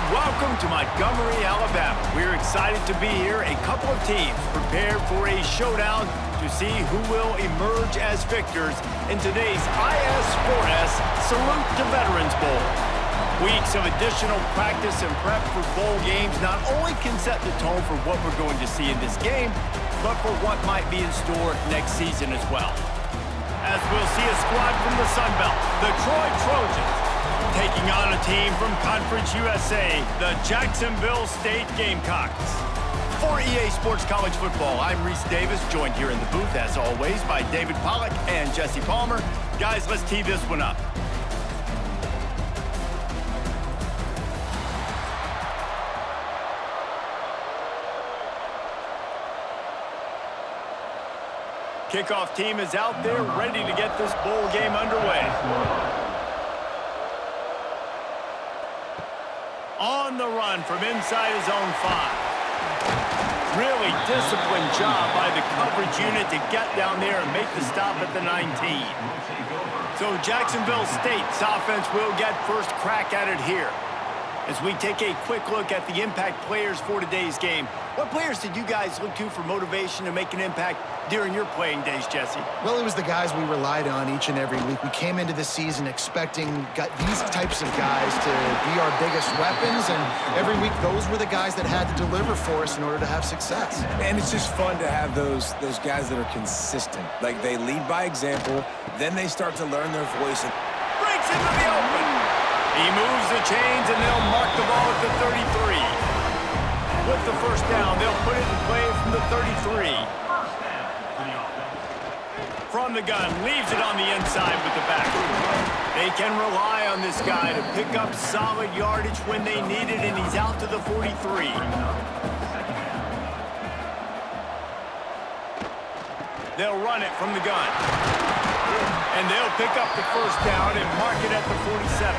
welcome to Montgomery, Alabama. We're excited to be here. A couple of teams prepared for a showdown to see who will emerge as victors in today's IS4S Salute to Veterans Bowl. Weeks of additional practice and prep for bowl games not only can set the tone for what we're going to see in this game, but for what might be in store next season as well. As we'll see a squad from the Sun Belt, the Troy Trojans, taking on a team from Conference USA, the Jacksonville State Gamecocks. For EA Sports College Football, I'm Reese Davis, joined here in the booth, as always, by David Pollack and Jesse Palmer. Guys, let's tee this one up. Kickoff team is out there ready to get this bowl game underway. On the run from inside his own 5. Really disciplined job by the coverage unit to get down there and make the stop at the 19. So Jacksonville State's offense will get first crack at it here. As we take a quick look at the impact players for today's game, what players did you guys look to for motivation to make an impact during your playing days, Jesse? Well, it was the guys we relied on each and every week. We came into the season expecting these types of guys to be our biggest weapons, and every week those were the guys that had to deliver for us in order to have success. And it's just fun to have those guys that are consistent. Like, they lead by example, then they start to learn their voice. Breaks into the open. He moves the chains, and they'll mark the ball at the 33. With the first down, they'll put it in play from the 33. From the gun, leaves it on the inside with the back. They can rely on this guy to pick up solid yardage when they need it, and he's out to the 43. They'll run it from the gun. And they'll pick up the first down and mark it at the 47.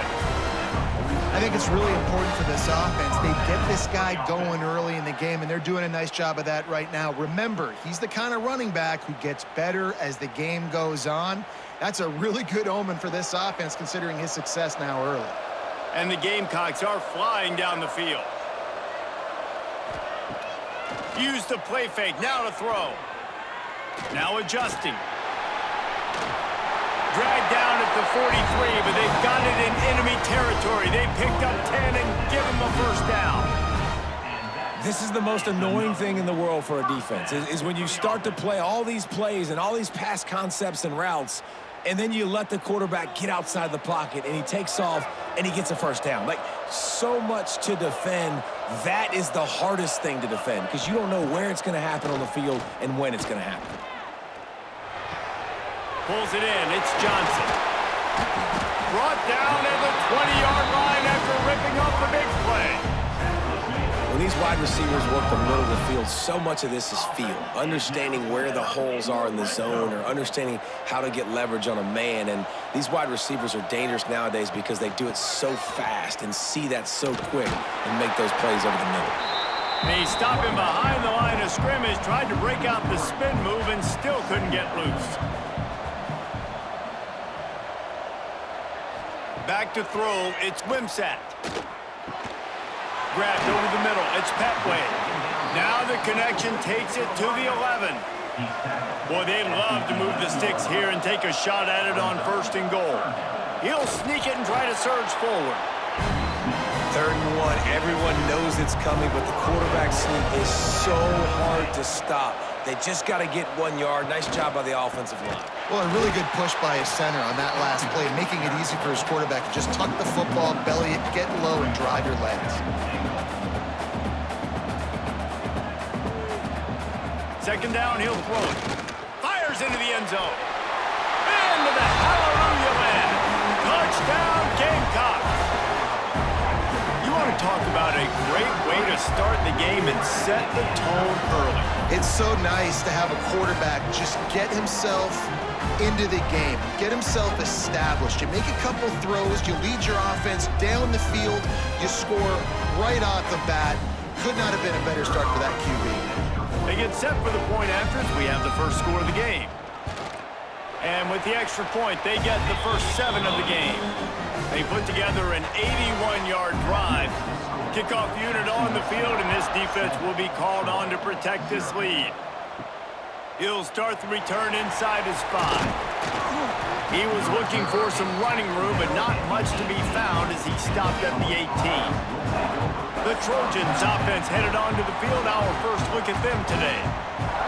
I think it's really important for this offense. They get this guy going early in the game, and they're doing a nice job of that right now. Remember, he's the kind of running back who gets better as the game goes on. That's a really good omen for this offense, considering his success now early. And the Gamecocks are flying down the field. Use the play fake, now to throw. Now adjusting. Dragged down at the 43, but they've got it in enemy territory. They picked up 10 and give him a first down. This is the most annoying thing in the world for a defense, is when you start to play all these plays and all these pass concepts and routes, and then you let the quarterback get outside the pocket, and he takes off, and he gets a first down. Like, so much to defend. That is the hardest thing to defend, because you don't know where it's going to happen on the field and when it's going to happen. Pulls it in. It's Johnson. Brought down at the 20-yard line after ripping off the big play. When these wide receivers work the middle of the field, so much of this is feel. Understanding where the holes are in the zone, or understanding how to get leverage on a man. And these wide receivers are dangerous nowadays because they do it so fast and see that so quick and make those plays over the middle. And he's stopping behind the line of scrimmage, tried to break out the spin move and still couldn't get loose. Back to throw, it's Wimsatt. Grabbed over the middle, it's Petway. Now the connection takes it to the 11. Boy, they'd love to move the Stix here and take a shot at it on 1st and goal. He'll sneak it and try to surge forward. 3rd and 1, everyone knows it's coming, but the quarterback sneak is so hard to stop. They just got to get 1 yard. Nice job by the offensive line. Well, a really good push by his center on that last play, making it easy for his quarterback to just tuck the football, belly it, get low, and drive your legs. 2nd down, he'll throw it. Fires into the end zone. Into the hallelujah land. Touchdown, Gamecocks. You want to talk about a great way to start the game and set the tone early. It's so nice to have a quarterback just get himself into the game, get himself established. You make a couple throws, you lead your offense down the field, you score right off the bat. Could not have been a better start for that QB. They get set for the point after as we have the first score of the game. And with the extra point, they get the first 7 of the game. They put together an 81-yard drive. Kickoff unit on the field, and this defense will be called on to protect this lead. He'll start the return inside his 5. He was looking for some running room, but not much to be found as he stopped at the 18. The Trojans offense headed onto the field. Our first look at them today.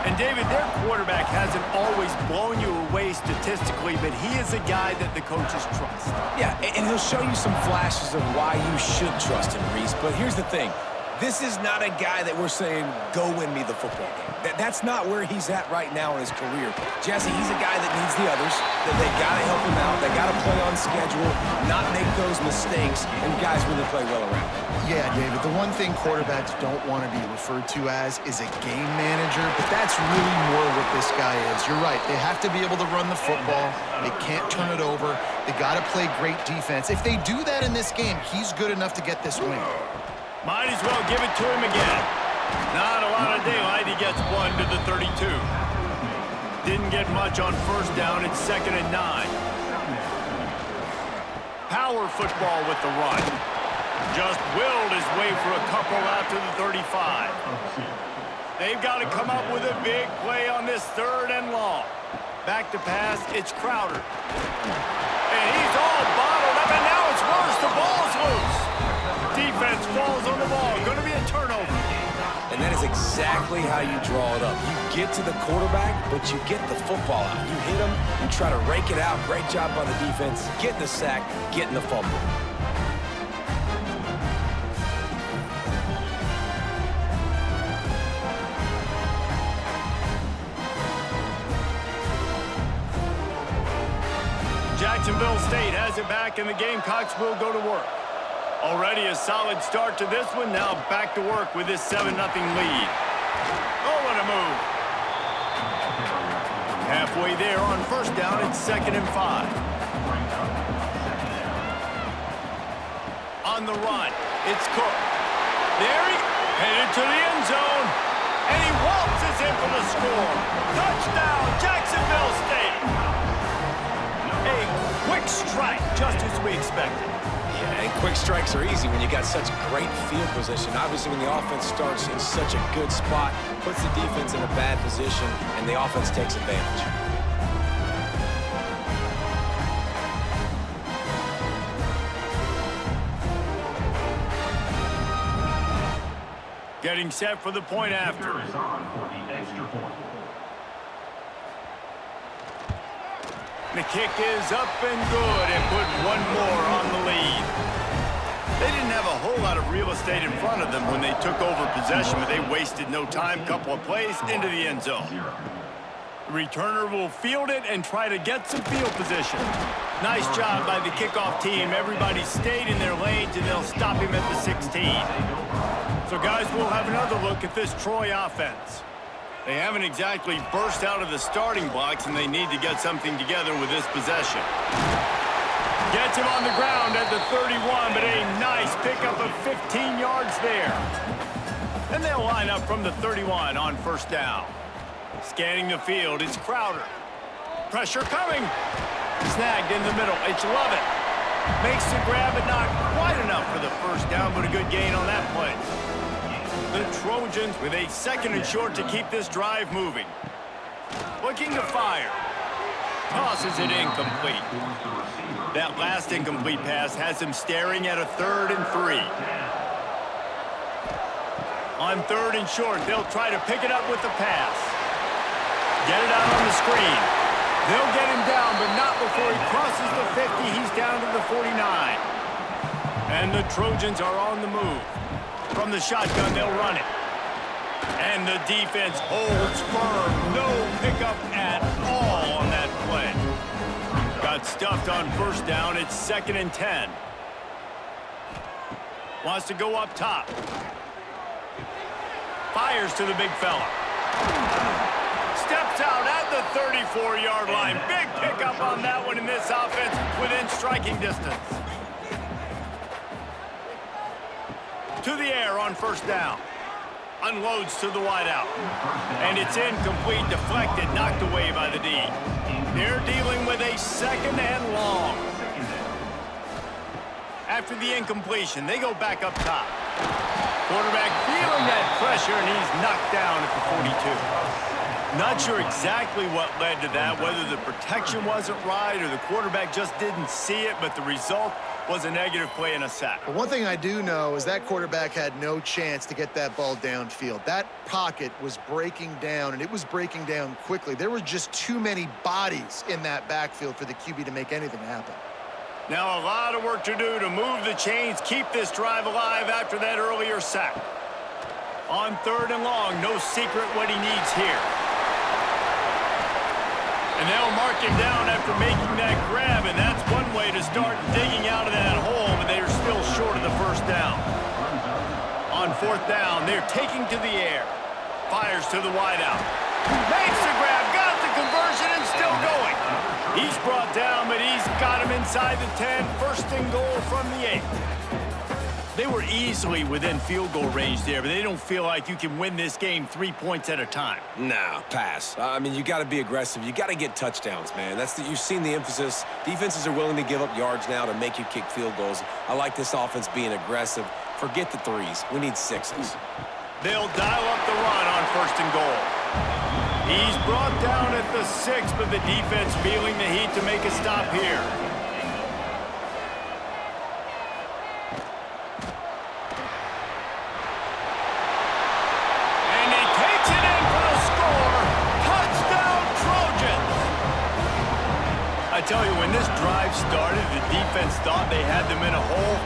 And David, their quarterback hasn't always blown you away statistically, but he is a guy that the coaches trust. Yeah, and he'll show you some flashes of why you should trust him, Reese. But here's the thing. This is not a guy that we're saying, go win me the football game. That's not where he's at right now in his career. Jesse, he's a guy that needs the others. That they got to help him out. They got to play on schedule, not make those mistakes, and guys really play well around him. Yeah, David, the one thing quarterbacks don't want to be referred to as is a game manager, but that's really more what this guy is. You're right. They have to be able to run the football. They can't turn it over. They got to play great defense. If they do that in this game, he's good enough to get this win. Might as well give it to him again. Not a lot of daylight. He gets 1 to the 32. Didn't get much on first down. It's 2nd and 9. Power football with the run. Just willed his way for a couple out to the 35. They've got to come up with a big play on this 3rd and long. Back to pass. It's Crowder. And he's all bottled up, and now it's worse. The ball's loose. Defense falls on the ball. Going to be a turnover. And that is exactly how you draw it up. You get to the quarterback, but you get the football out. You hit him, you try to rake it out. Great job by the defense. Getting the sack, getting the fumble. Jacksonville State has it back, and the Gamecocks will go to work. Already a solid start to this one. Now back to work with this 7-0 lead. Oh, what a move. Halfway there on first down. It's 2nd and 5. On the run, it's Cook. There he headed to the end zone. And he waltzes in for the score. Touchdown, Jacksonville State. A quick strike, just as we expected. Yeah, and quick strikes are easy when you got such great field position. Obviously, when the offense starts in such a good spot, puts the defense in a bad position, and the offense takes advantage. Getting set for the point after. The kick is up and good, and put one more on the lead. They didn't have a whole lot of real estate in front of them when they took over possession, but they wasted no time. Couple of plays into the end zone. The returner will field it and try to get some field position. Nice job by the kickoff team. Everybody stayed in their lanes, and they'll stop him at the 16. So, guys, we'll have another look at this Troy offense. They haven't exactly burst out of the starting blocks, and they need to get something together with this possession. Gets him on the ground at the 31, but a nice pickup of 15 yards there. And they'll line up from the 31 on first down. Scanning the field, it's Crowder. Pressure coming. Snagged in the middle. It's Lovett. Makes the grab, but not quite enough for the first down, but a good gain on that play. The Trojans with a 2nd and short to keep this drive moving. Looking to fire. Tosses it incomplete. That last incomplete pass has him staring at a 3rd and 3. On 3rd and short, they'll try to pick it up with the pass. Get it out on the screen. They'll get him down, but not before he crosses the 50. He's down to the 49. And the Trojans are on the move. From the shotgun, they'll run it. And the defense holds firm. No pickup at all on that play. Got stuffed on first down. It's 2nd and 10. Wants to go up top. Fires to the big fella. Steps out at the 34-yard line. Big pickup on that one in this offense within striking distance. To the air on first down. Unloads to the wideout. And it's incomplete, deflected, knocked away by the D. They're dealing with a 2nd and long. After the incompletion, they go back up top. Quarterback feeling that pressure, and he's knocked down at the 42. Not sure exactly what led to that, whether the protection wasn't right or the quarterback just didn't see it, but the result was a negative play and a sack. But one thing I do know is that quarterback had no chance to get that ball downfield. That pocket was breaking down, and it was breaking down quickly. There were just too many bodies in that backfield for the QB to make anything happen. Now a lot of work to do to move the chains, keep this drive alive after that earlier sack. On 3rd and long, no secret what he needs here. And they'll mark him down after making that grab, and that's one way to start digging out of that hole, but they are still short of the 1st down. On 4th down, they're taking to the air. Fires to the wideout. Makes the grab, got the conversion, and still going. He's brought down, but he's got him inside the 10. 1st and goal from the 8. They were easily within field goal range there, but they don't feel like you can win this game 3 points at a time. Nah, pass. I mean, you got to be aggressive. You got to get touchdowns, man. You've seen the emphasis. Defenses are willing to give up yards now to make you kick field goals. I like this offense being aggressive. Forget the 3s. We need 6s. They'll dial up the run on 1st and goal. He's brought down at the 6, but the defense feeling the heat to make a stop here. And he takes it in for the score. Touchdown, Trojans! I tell you, when this drive started, the defense thought they had them in a hole.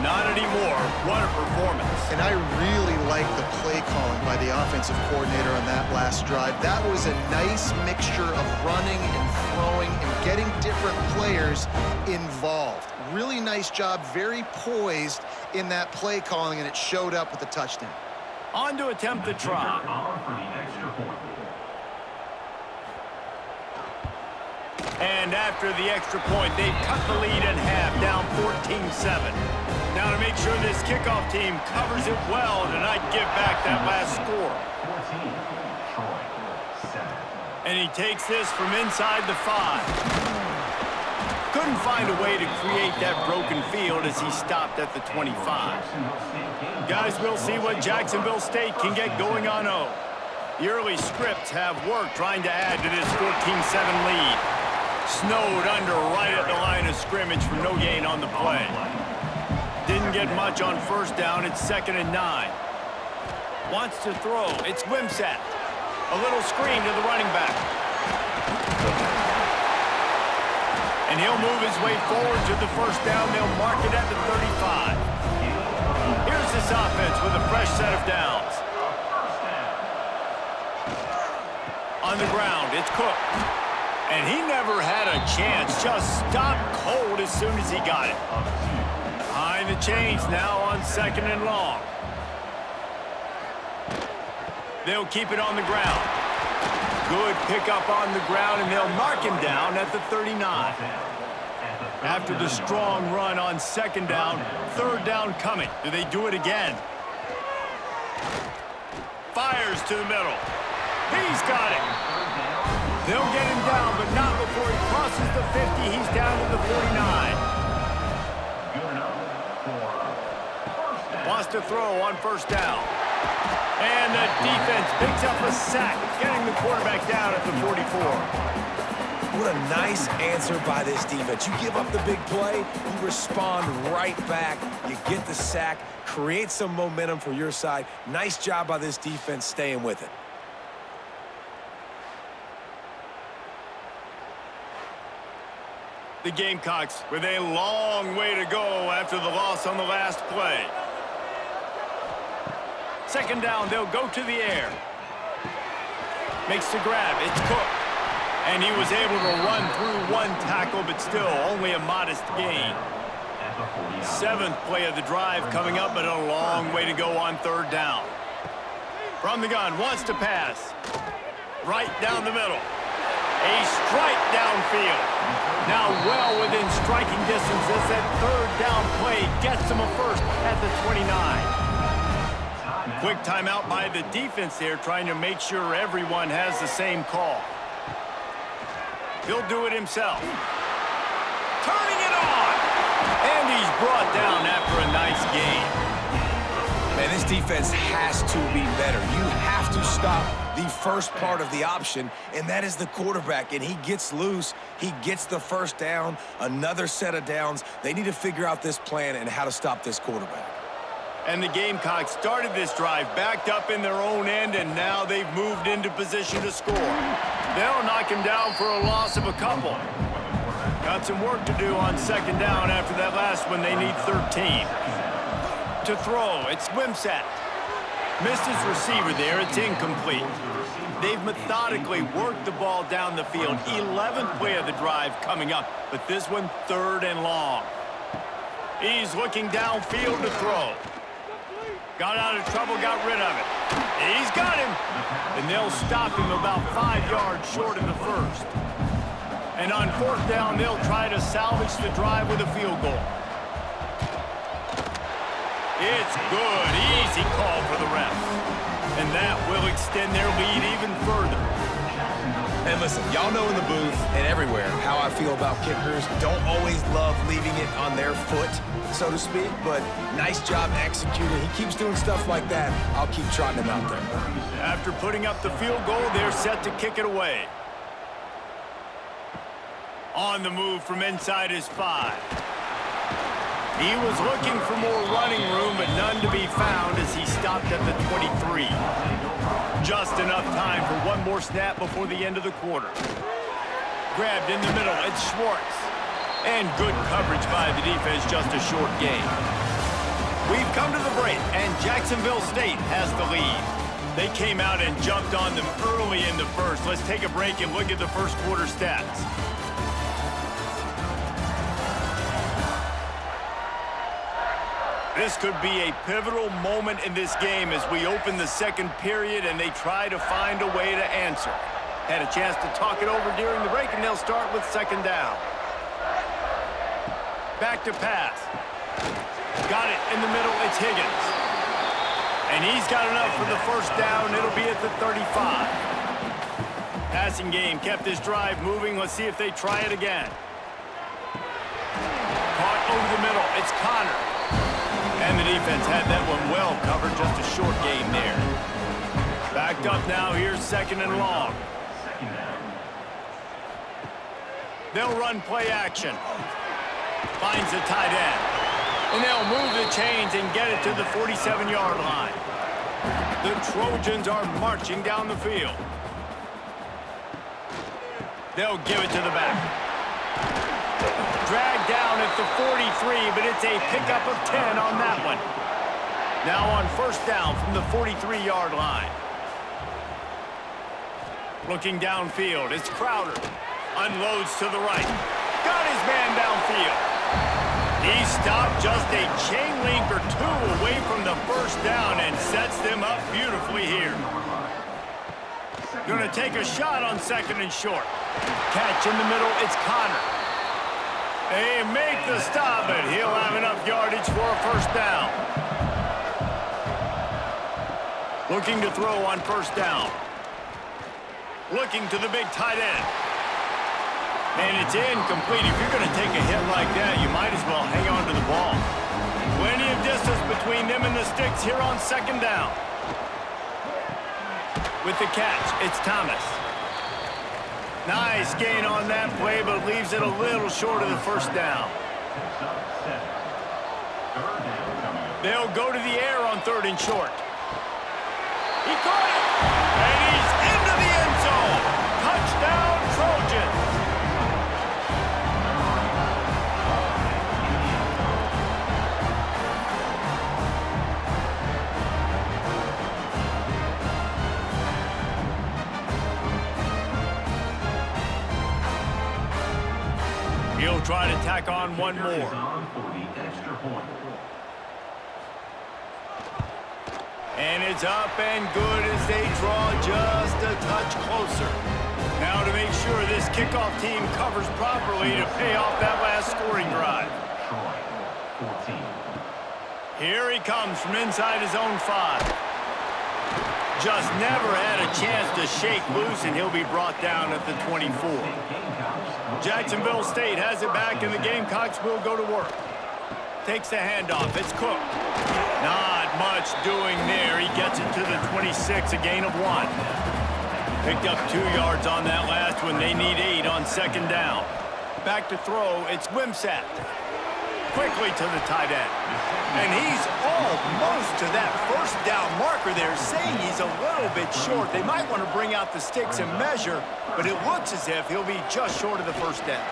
Not anymore. What a performance. And I really like the play calling by the offensive coordinator on that last drive. That was a nice mixture of running and throwing and getting different players involved. Really nice job, very poised in that play calling, and it showed up with the touchdown. On to attempt the try. And after the extra point, they've cut the lead in half, down 14-7. Now to make sure this kickoff team covers it well tonight, give back that last score. And he takes this from inside the 5. Couldn't find a way to create that broken field as he stopped at the 25. Guys, we'll see what Jacksonville State can get going on O. The early scripts have worked trying to add to this 14-7 lead. Snowed under right at the line of scrimmage for no gain on the play. Didn't get much on 1st down. It's 2nd and 9. Wants to throw. It's Wimsatt. A little screen to the running back. And he'll move his way forward to the 1st down. They'll mark it at the 35. Here's this offense with a fresh set of downs. On the ground, it's Cook. And he never had a chance. Just stopped cold as soon as he got it. Behind the chains now on 2nd and long. They'll keep it on the ground. Good pickup on the ground, and they'll mark him down at the 39. After the strong run on 2nd down, 3rd down coming. Do they do it again? Fires to the middle. He's got it. They'll get him down, but not before he crosses the 50. He's down to the 49. Wants to throw on 1st down. And the defense picks up a sack, getting the quarterback down at the 44. What a nice answer by this defense. You give up the big play, you respond right back, you get the sack, create some momentum for your side. Nice job by this defense staying with it. The Gamecocks with a long way to go after the loss on the last play. 2nd down, they'll go to the air. Makes the grab, it's Cook. And he was able to run through one tackle, but still only a modest gain. 7th play of the drive coming up, but a long way to go on 3rd down. From the gun, wants to pass. Right down the middle. A strike downfield. Now well within striking distance as that 3rd down play gets him a first at the 29. Quick timeout by the defense there, trying to make sure everyone has the same call. He'll do it himself. Turning it on! And he's brought down after a nice gain. This defense has to be better. You have to stop the first part of the option, and that is the quarterback. And he gets loose. He gets the first down, another set of downs. They need to figure out this plan and how to stop this quarterback. And the Gamecocks started this drive backed up in their own end, and now they've moved into position to score. They'll knock him down for a loss of a couple. Got some work to do on second down after that last one. They need 13. To throw, it's Wimsatt. Missed his receiver there, it's incomplete. They've methodically worked the ball down the field. 11th play of the drive coming up, but this one 3rd and long. He's looking downfield to throw. Got out of trouble, got rid of it. He's got him. And they'll stop him about 5 yards short in the first. And on 4th down, they'll try to salvage the drive with a field goal. It's good. Easy call for the ref. And that will extend their lead even further. And listen, y'all know in the booth and everywhere how I feel about kickers. Don't always love leaving it on their foot, so to speak, but nice job executing. He keeps doing stuff like that. I'll keep trotting him out there. After putting up the field goal, they're set to kick it away. On the move from inside his 5. He was looking for more running room, but none to be found as he stopped at the 23. Just enough time for one more snap before the end of the quarter. Grabbed in the middle, it's Schwartz. And good coverage by the defense, just a short gain. We've come to the break, and Jacksonville State has the lead. They came out and jumped on them early in the first. Let's take a break and look at the first quarter stats. This could be a pivotal moment in this game as we open the second period and they try to find a way to answer. Had a chance to talk it over during the break, and they'll start with second down. Back to pass. Got it in the middle, it's Higgins. And he's got enough for the first down. It'll be at the 35. Passing game kept this drive moving. Let's see if they try it again. Caught over the middle, it's Connor. And the defense had that one well covered, just a short gain there. Backed up now, here's 2nd and long. They'll run play action. Finds the tight end. And they'll move the chains and get it to the 47-yard line. The Trojans are marching down the field. They'll give it to the back. Dragged down at the 43, but it's a pickup of 10 on that one. Now on first down from the 43-yard line. Looking downfield, it's Crowder. Unloads to the right. Got his man downfield. He stopped just a chain link or 2 away from the first down and sets them up beautifully here. Gonna take a shot on 2nd and short. Catch in the middle, it's Connor. They make the stop, but he'll have enough yardage for a first down. Looking to throw on first down. Looking to the big tight end. And it's incomplete. If you're going to take a hit like that, you might as well hang on to the ball. Plenty of distance between them and the Stix here on second down. With the catch, it's Thomas. Nice gain on that play, but leaves it a little short of the first down. They'll go to the air on 3rd and short. He caught it! And he's into the end zone! Touchdown, Trojans! He'll try to tack on one more. And it's up and good as they draw just a touch closer. Now to make sure this kickoff team covers properly to pay off that last scoring drive. Here he comes from inside his own 5. Just never had a chance to shake loose, and he'll be brought down at the 24. Jacksonville State has it back, and the Gamecocks will go to work. Takes the handoff. It's Cook. Not much much doing there. He gets it to the 26, a gain of 1. Picked up 2 yards on that last one. They need 8 on second down. Back to throw, it's Wimsatt. Quickly to the tight end. And he's almost to that first down marker there, saying he's a little bit short. They might want to bring out the sticks and measure, but it looks as if he'll be just short of the first down.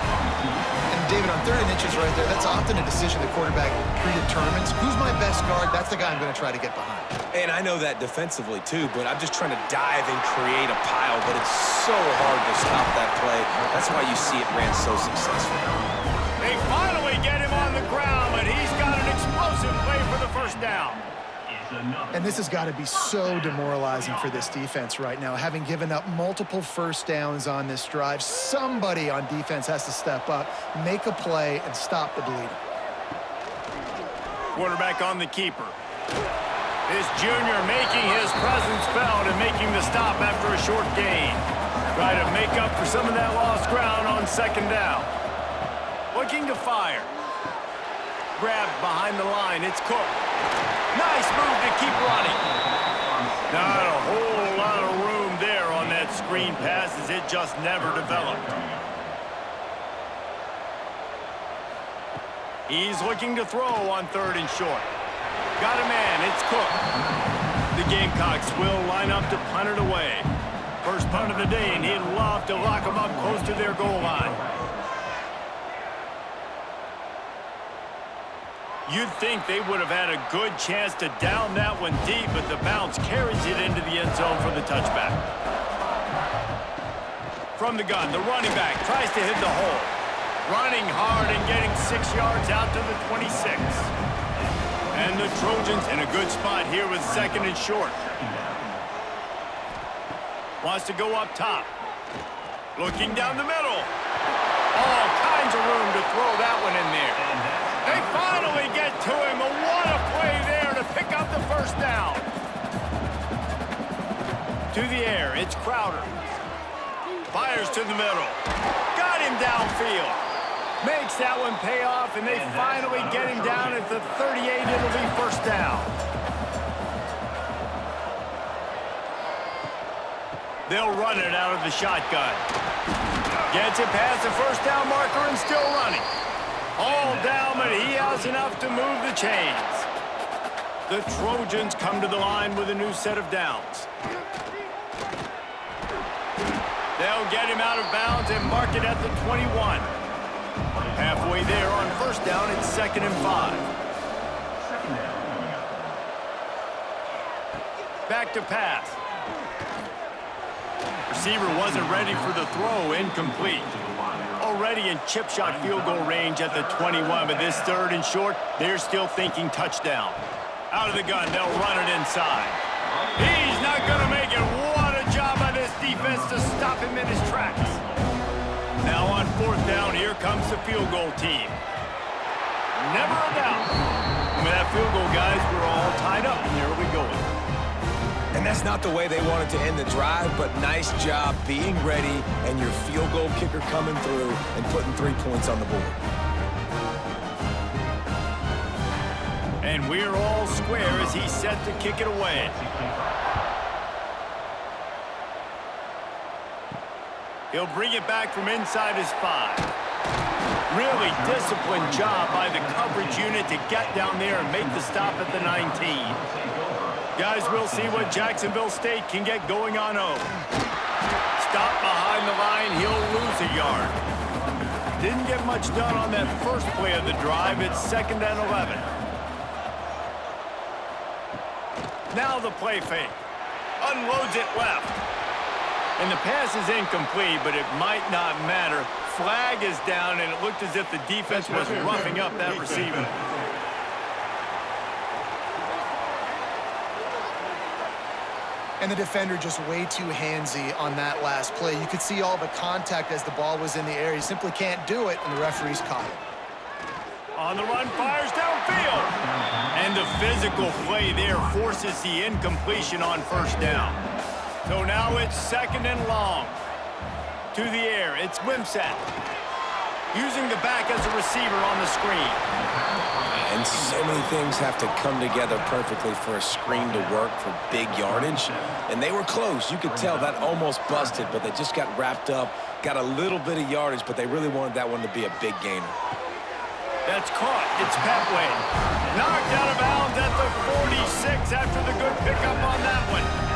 And David, on 3rd and inches right there, that's often a decision the quarterback predetermines. Who's my best guard? That's the guy I'm going to try to get behind. And I know that defensively, too, but I'm just trying to dive and create a pile, but it's so hard to stop that play. That's why you see it ran so successful. They finally get him on the ground, but he's got an explosive play for the first down. And this has got to be so demoralizing for this defense right now. Having given up multiple first downs on this drive, somebody on defense has to step up, make a play, and stop the bleeding. Quarterback on the keeper. This junior making his presence felt and making the stop after a short gain. Try to make up for some of that lost ground on second down. Looking to fire. Grabbed behind the line. It's Cook. Nice move to keep running. Not a whole lot of room there on that screen pass as it just never developed. He's looking to throw on 3rd and short. Got a man. It's Cook. The Gamecocks will line up to punt it away. First punt of the day, and he'd love to lock them up close to their goal line. You'd think they would have had a good chance to down that one deep, but the bounce carries it into the end zone for the touchback. From the gun, the running back tries to hit the hole. Running hard and getting 6 yards out to the 26. And the Trojans in a good spot here with 2nd and short. Wants to go up top. Looking down the middle. All kinds of room to throw that one in there. They finally get to him. What a play there to pick up the first down. To the air, it's Crowder. Fires to the middle. Got him downfield. Makes that one pay off, and they finally get him down at the 38. It'll be first down. They'll run it out of the shotgun. Gets it past the first down marker and still running. All down, but he has enough to move the chains. The Trojans come to the line with a new set of downs. They'll get him out of bounds and mark it at the 21. Halfway there on first down, it's 2nd and 5. Back to pass. Receiver wasn't ready for the throw, incomplete. Already in chip shot field goal range at the 21, but this 3rd and short, they're still thinking touchdown. Out of the gun, they'll run it inside. He's not going to make it. What a job by this defense to stop him in his tracks. Now on 4th down, here comes the field goal team. Never a doubt. With that field goal, guys, we're all tied up, and there we go. And that's not the way they wanted to end the drive, but nice job being ready and your field goal kicker coming through and putting 3 points on the board. And we're all square as he's set to kick it away. He'll bring it back from inside his 5. Really disciplined job by the coverage unit to get down there and make the stop at the 19. Guys, we'll see what Jacksonville State can get going on 0. Stop behind the line, he'll lose a yard. Didn't get much done on that first play of the drive. It's 2nd and 11. Now the play fake. Unloads it left. And the pass is incomplete, but it might not matter. Flag is down, and it looked as if the defense was roughing up that receiver. And the defender just way too handsy on that last play. You could see all the contact as the ball was in the air. He simply can't do it, and the referee's caught it. On the run, fires downfield. And the physical play there forces the incompletion on first down. So now it's 2nd and long. To the air, it's Wimsatt. Using the back as a receiver on the screen. And And so many things have to come together perfectly for a screen to work for big yardage. And they were close. You could tell that almost busted, but they just got wrapped up, got a little bit of yardage, but they really wanted that one to be a big gainer. That's caught. It's Petway. Knocked out of bounds at the 46 after the good pickup on that one.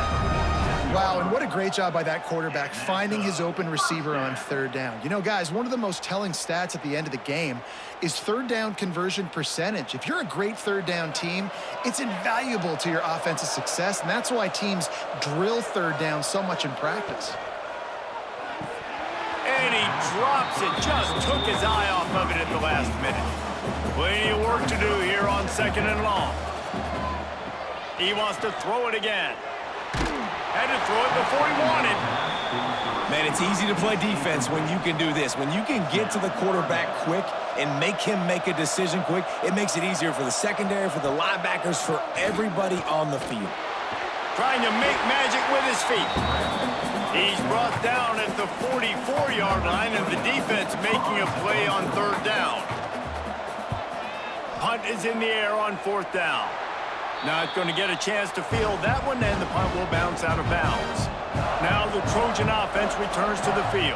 Wow, and what a great job by that quarterback finding his open receiver on third down. You know, guys, one of the most telling stats at the end of the game is third down conversion percentage. If you're a great third down team, it's invaluable to your offensive success, and that's why teams drill third down so much in practice. And he drops it, just took his eye off of it at the last minute. Plenty of work to do here on 2nd and long. He wants to throw it again. Had to throw it before he wanted. Man, it's easy to play defense when you can do this. When you can get to the quarterback quick and make him make a decision quick, it makes it easier for the secondary, for the linebackers, for everybody on the field. Trying to make magic with his feet. He's brought down at the 44-yard line, and the defense making a play on third down. Punt is in the air on 4th down. Not going to get a chance to field that one, and the punt will bounce out of bounds. Now the Trojan offense returns to the field.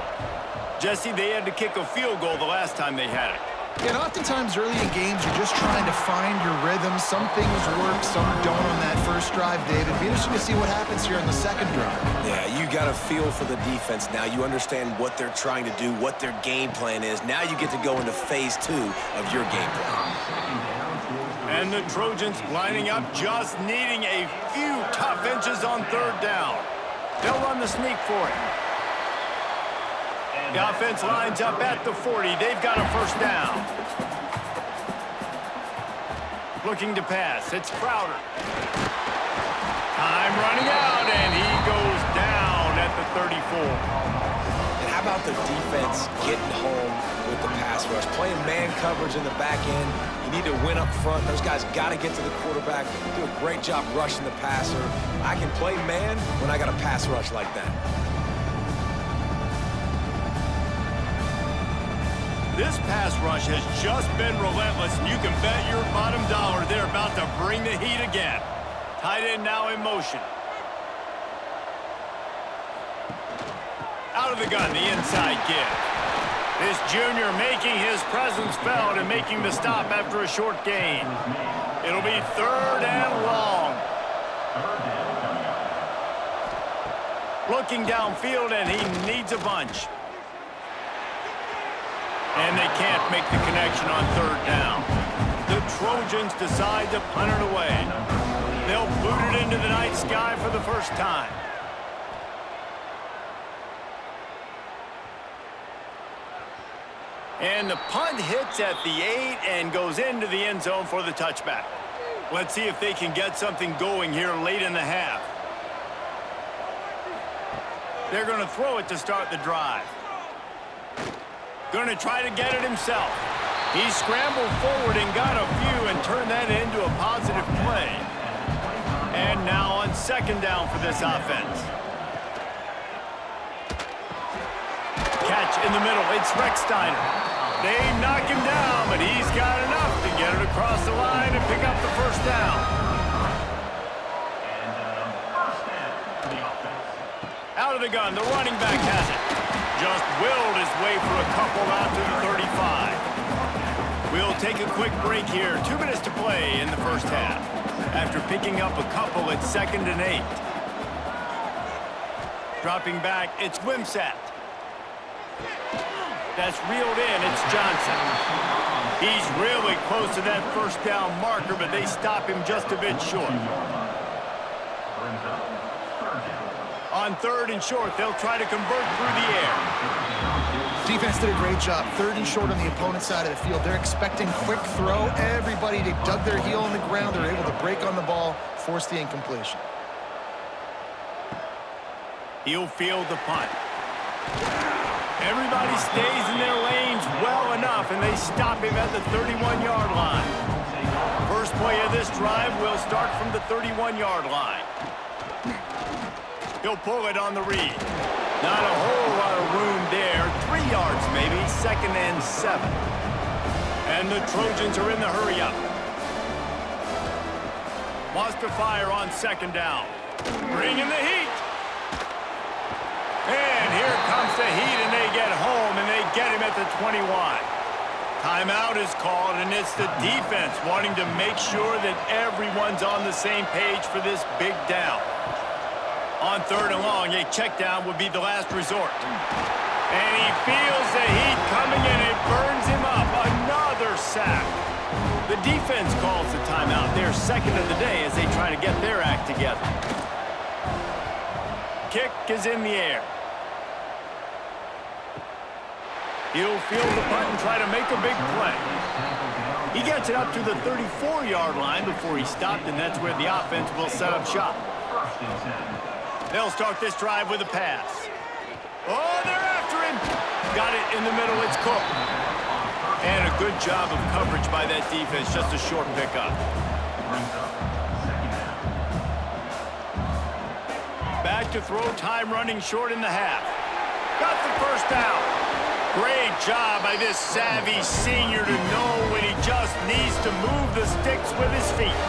Jesse, they had to kick a field goal the last time they had it. And oftentimes early in games, you're just trying to find your rhythm. Some things work, some don't on that first drive, David. Be interesting to see what happens here on the second drive. Yeah, you got a feel for the defense now. You understand what they're trying to do, what their game plan is. Now you get to go into phase 2 of your game plan. And the Trojans lining up, just needing a few tough inches on third down. They'll run the sneak for it. The offense lines up at the 40. They've got a first down. Looking to pass. It's Crowder. Time running out, and he goes down at the 34. And how about the defense getting home with the pass rush? Playing man coverage in the back end. You need to win up front. Those guys got to get to the quarterback, do a great job rushing the passer. I can play man when I got a pass rush like that. This pass rush has just been relentless, and you can bet your bottom dollar they're about to bring the heat again. Tight end now in motion. Out of the gun, the inside give. This junior making his presence felt and making the stop after a short gain. It'll be 3rd and long. Looking downfield, and he needs a bunch. And they can't make the connection on 3rd down. The Trojans decide to punt it away. They'll boot it into the night sky for the first time. And the punt hits at the 8 and goes into the end zone for the touchback. Let's see if they can get something going here late in the half. They're going to throw it to start the drive. Going to try to get it himself. He scrambled forward and got a few and turned that into a positive play. And now on 2nd down for this offense. Catch in the middle. It's Recksteiner. They knock him down, but he's got enough to get it across the line and pick up the first down. Out of the gun, the running back has it. Just willed his way for a couple out to the 35. We'll take a quick break here. 2 minutes to play in the first half. After picking up a couple at 2nd and 8. Dropping back, it's Wimsatt. That's reeled in, it's Johnson. He's really close to that first down marker, but they stop him just a bit short. On 3rd and short, they'll try to convert through the air. Defense did a great job. 3rd and short on the opponent's side of the field. They're expecting quick throw. Everybody, they dug their heel on the ground. They're able to break on the ball, force the incompletion. He'll field the punt. Everybody stays in their lanes well enough, and they stop him at the 31-yard line. First play of this drive will start from the 31-yard line. He'll pull it on the read. Not a whole lot of room there. 3 yards maybe, 2nd and 7. And the Trojans are in the hurry up. Wants to fire on second down. Bringing the heat. And here comes the heat, and they get home, and they get him at the 21. Timeout is called, and it's the defense wanting to make sure that everyone's on the same page for this big down. On third and long, a check down would be the last resort. And he feels the heat coming in. It burns him up. Another sack. The defense calls the timeout. Their second of the day as they try to get their act together. Kick is in the air. He'll field the punt and try to make a big play. He gets it up to the 34-yard line before he stopped, and that's where the offense will set up shop. They'll start this drive with a pass. Oh, they're after him. Got it in the middle. It's Cook. And a good job of coverage by that defense. Just a short pickup. Back to throw, time running short in the half. Got the first down. Great job by this savvy senior to know when he just needs to move the sticks with his feet.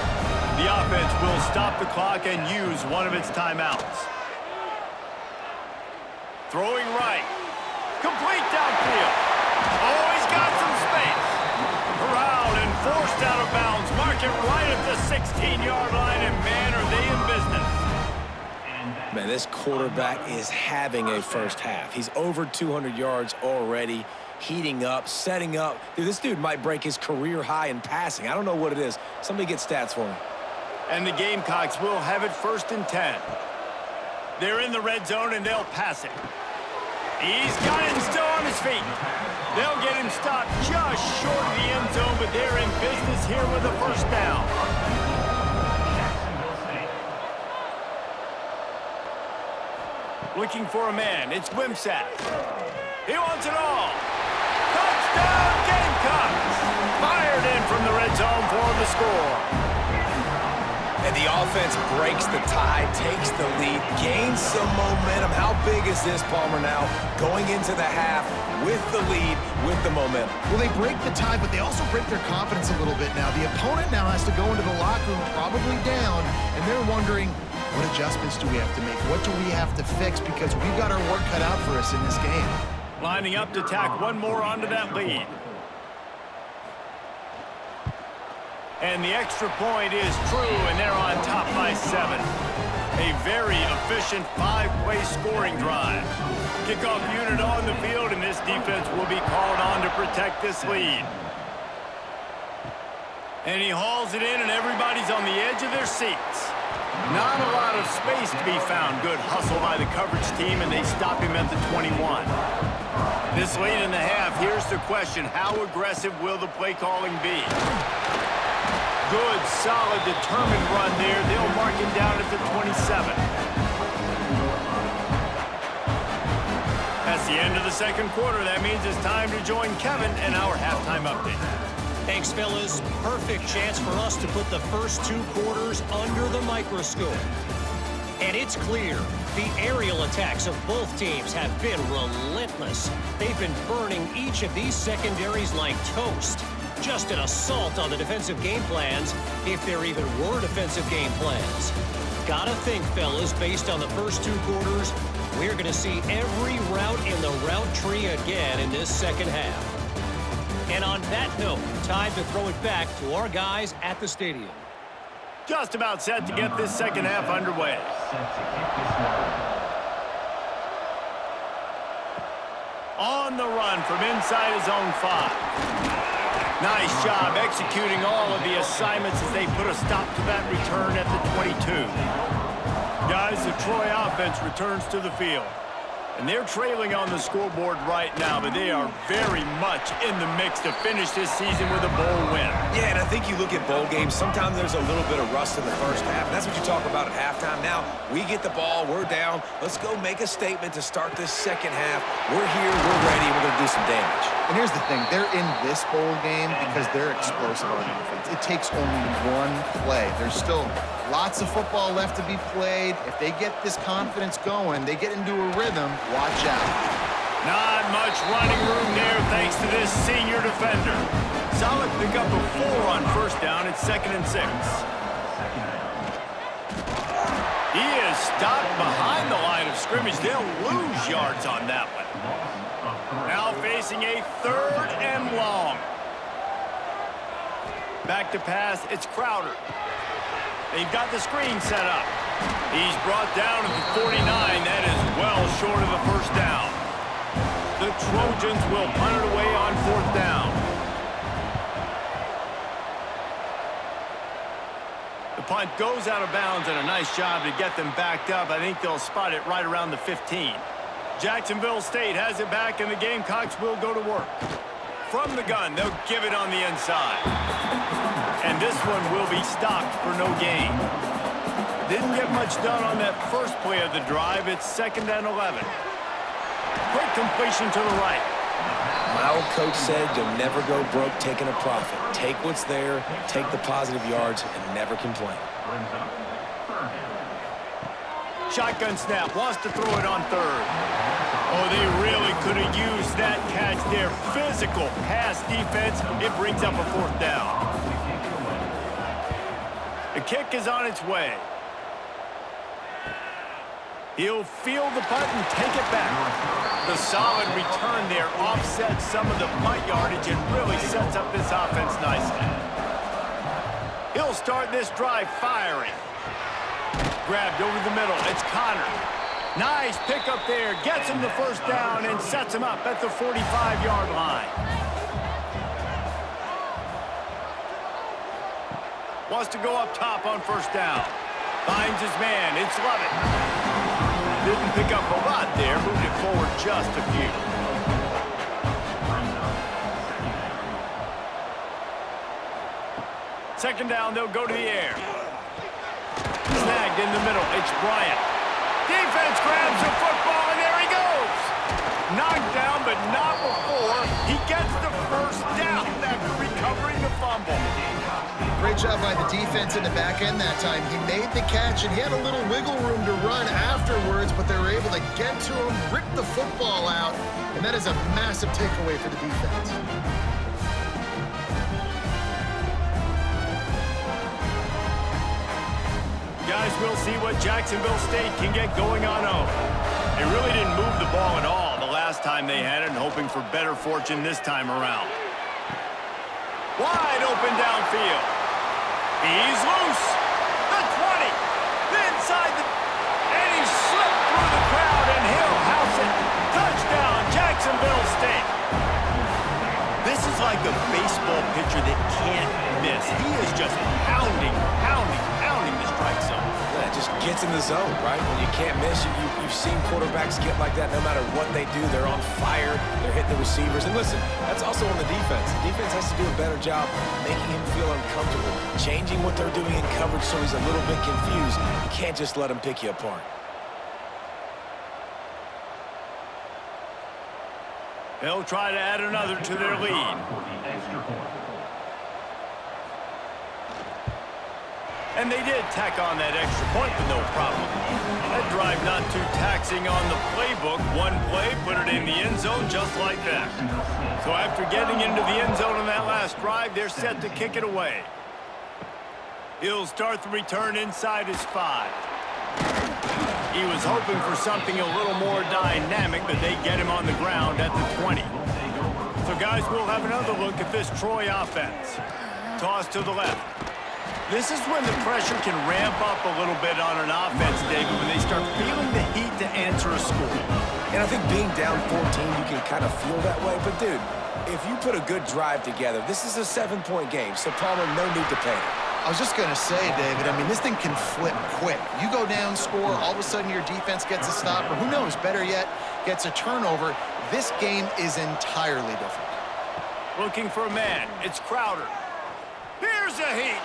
The offense will stop the clock and use one of its timeouts. Throwing right. Complete downfield. Oh, he's got some space. Corralled and forced out of bounds. Mark it right at the 16-yard line, and man, are they in business. Man, this quarterback is having a first half. He's over 200 yards already, heating up, setting up. Dude, this dude might break his career high in passing. I don't know what it is. Somebody get stats for me. And the Gamecocks will have it 1st and 10. They're in the red zone, and they'll pass it. He's got it and still on his feet. They'll get him stopped just short of the end zone, but they're in business here with a first down. Looking for a man. It's Wimsatt. He wants it all. Touchdown, Gamecocks! Fired in from the red zone for the score. And the offense breaks the tie, takes the lead, gains some momentum. How big is this, Palmer, now going into the half with the lead, with the momentum? Well, they break the tie, but they also break their confidence a little bit now. The opponent now has to go into the locker room probably down, and they're wondering, what adjustments do we have to make? What do we have to fix? Because we've got our work cut out for us in this game. Lining up to tack one more onto that lead. And the extra point is true, and they're on top by 7. A very efficient 5-play scoring drive. Kickoff unit on the field, and this defense will be called on to protect this lead. And he hauls it in, and everybody's on the edge of their seats. Not a lot of space to be found. Good hustle by the coverage team, and they stop him at the 21. This late in the half, here's the question. How aggressive will the play calling be? Good, solid, determined run there. They'll mark him down at the 27. That's the end of the second quarter. That means it's time to join Kevin and our halftime update. Thanks, fellas. Perfect chance for us to put the first 2 quarters under the microscope. And it's clear, the aerial attacks of both teams have been relentless. They've been burning each of these secondaries like toast. Just an assault on the defensive game plans, if there even were defensive game plans. Gotta think, fellas, based on the first 2 quarters, we're gonna see every route in the route tree again in this second half. And on that note, time to throw it back to our guys at the stadium. Just about set to get this second half underway. On the run from inside his own 5. Nice job executing all of the assignments as they put a stop to that return at the 22. Guys, the Troy offense returns to the field. And they're trailing on the scoreboard right now, but they are very much in the mix to finish this season with a bowl win. Yeah, and I think you look at bowl games, sometimes there's a little bit of rust in the first half. And that's what you talk about at halftime. Now, we get the ball, we're down. Let's go make a statement to start this second half. We're here, we're ready, we're going to do some damage. And here's the thing. They're in this bowl game because they're explosive on offense. It takes only one play. There's still lots of football left to be played. If they get this confidence going, they get into a rhythm, watch out. Not much running room there thanks to this senior defender. Solid pickup of 4 on first down. It's 2nd and 6. He is stopped behind the line of scrimmage. They'll lose yards on that one. Now facing a 3rd and long. Back to pass, it's Crowder. They've got the screen set up. He's brought down to the 49. That is well short of the first down. The Trojans will punt it away on 4th down. The punt goes out of bounds, and a nice job to get them backed up. I think they'll spot it right around the 15. Jacksonville State has it back, and the Gamecocks will go to work. From the gun, they'll give it on the inside. And this one will be stopped for no gain. Didn't get much done on that first play of the drive. It's 2nd and 11. Quick completion to the right. My old coach said you'll never go broke taking a profit. Take what's there, take the positive yards, and never complain. Shotgun snap, wants to throw it on 3rd. Oh, they really could have used that catch there. Physical pass defense. It brings up a 4th down. The kick is on its way. He'll field the punt and take it back. The solid return there offsets some of the punt yardage and really sets up this offense nicely. He'll start this drive firing. Grabbed over the middle. It's Connor. Nice pickup there. Gets him the first down and sets him up at the 45-yard line. Wants to go up top on 1st down. Finds his man. It's Lovett. Didn't pick up a lot there. Moved it forward just a few. Second down, they'll go to the air. Snagged in the middle. It's Bryant. Defense grabs the football, and there he goes. Knocked down, but not before he gets the first down after recovering the fumble. Great job by the defense in the back end that time. He made the catch, and he had a little wiggle room to run afterwards, but they were able to get to him, rip the football out, and that is a massive takeaway for the defense. Guys, we'll see what Jacksonville State can get going on home. They really didn't move the ball at all the last time they had it, and hoping for better fortune this time around. Wide open downfield. He's loose. The 20. Inside the... And he slipped through the crowd, and he'll house it. Touchdown, Jacksonville State. This is like a baseball pitcher that can't miss. He is just pounding the strike zone. Yeah, it just gets in the zone, right? When you can't miss, you've seen quarterbacks get like that no matter what they do. They're on fire. They're hitting the receivers. And listen, that's also on the defense. The defense has to do a better job making him feel uncomfortable, changing what they're doing in coverage so he's a little bit confused. You can't just let him pick you apart. They'll try to add another to their lead. And they did tack on that extra point with no problem. That drive not too taxing on the playbook. One play, put it in the end zone just like that. So after getting into the end zone on that last drive, they're set to kick it away. He'll start the return inside his 5. He was hoping for something a little more dynamic, but they get him on the ground at the 20. So guys, we'll have another look at this Troy offense. Toss to the left. This is when the pressure can ramp up a little bit on an offense, David, when they start feeling the heat to answer a score. And I think being down 14, you can kind of feel that way. But, dude, if you put a good drive together, this is a 7-point game. So, Palmer, no need to panic. I was just going to say, David, I mean, this thing can flip quick. You go down, score, all of a sudden your defense gets a stop, or who knows, better yet, gets a turnover. This game is entirely different. Looking for a man. It's Crowder. Here's a heat.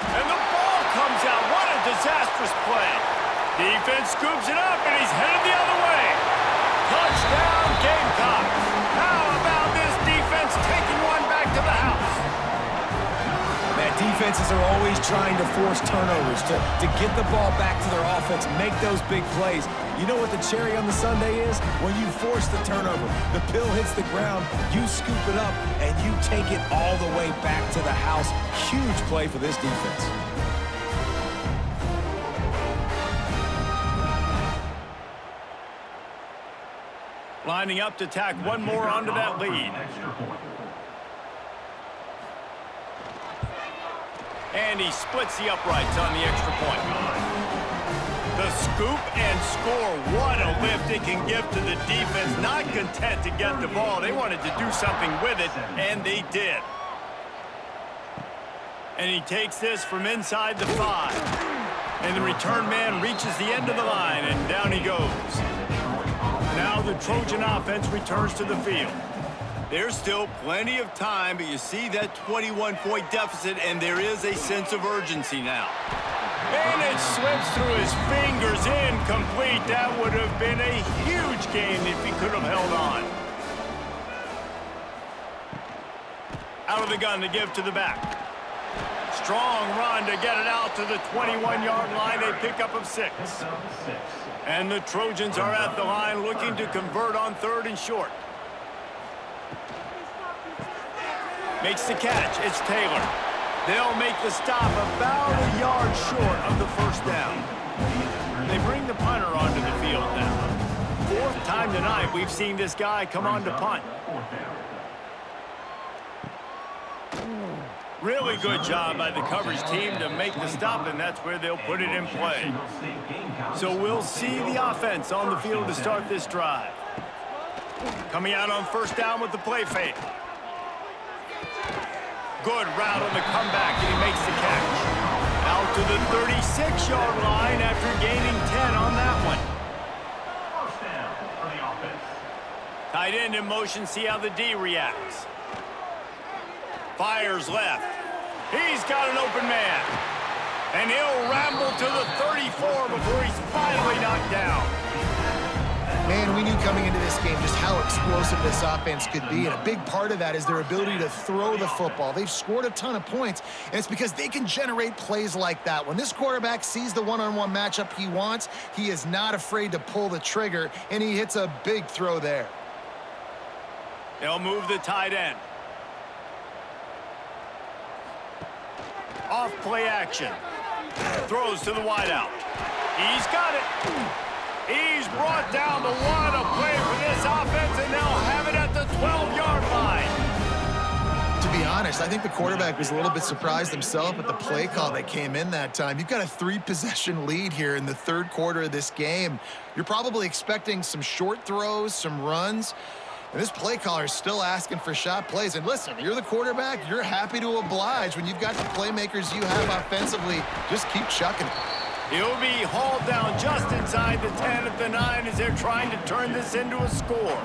And the ball comes out. What a disastrous play. Defense scoops it up, and he's headed the other way. Touchdown, Gamecocks. How about this defense taking one back to the house? Man, defenses are always trying to force turnovers, to get the ball back to their offense, make those big plays. You know what the cherry on the sundae is? When you force the turnover, the pill hits the ground, you scoop it up, and you take it all the way back to the house. Huge play for this defense. Lining up to tack one more onto that lead. And he splits the uprights on the extra point. The scoop and score. What a lift it can give to the defense. Not content to get the ball. They wanted to do something with it, and they did. And he takes this from inside the 5. And the return man reaches the end of the line, and down he goes. Now the Trojan offense returns to the field. There's still plenty of time, but you see that 21-point deficit, and there is a sense of urgency now. And it slips through his fingers, incomplete. That would have been a huge gain if he could have held on. Out of the gun to give to the back. Strong run to get it out to the 21-yard line, a pickup of 6. And the Trojans are at the line looking to convert on 3rd and short. Makes the catch. It's Taylor. They'll make the stop about a yard short of the first down. They bring the punter onto the field now. 4th time tonight we've seen this guy come on to punt. Really good job by the coverage team to make the stop, and that's where they'll put it in play. So we'll see the offense on the field to start this drive. Coming out on 1st down with the play fake. Good route on the comeback, and he makes the catch. Out to the 36-yard line after gaining 10 on that one. First down for the offense. Tight end in motion, see how the D reacts. Fires left. He's got an open man. And he'll ramble to the 34 before he's finally knocked down. Man, we knew coming into this game just how explosive this offense could be, and a big part of that is their ability to throw the football. They've scored a ton of points, and it's because they can generate plays like that. When this quarterback sees the one-on-one matchup he wants, he is not afraid to pull the trigger, and he hits a big throw there. They'll move the tight end. Off play action. Throws to the wideout. He's got it. He's brought down the one. A play for this offense, and they'll have it at the 12-yard line. To be honest, I think the quarterback was a little bit surprised himself at the play call that came in that time. You've got a 3-possession lead here in the 3rd quarter of this game. You're probably expecting some short throws, some runs. And this play caller is still asking for shot plays. And listen, you're the quarterback. You're happy to oblige when you've got the playmakers you have offensively. Just keep chucking it. He'll be hauled down just inside the 10 at the 9 as they're trying to turn this into a score.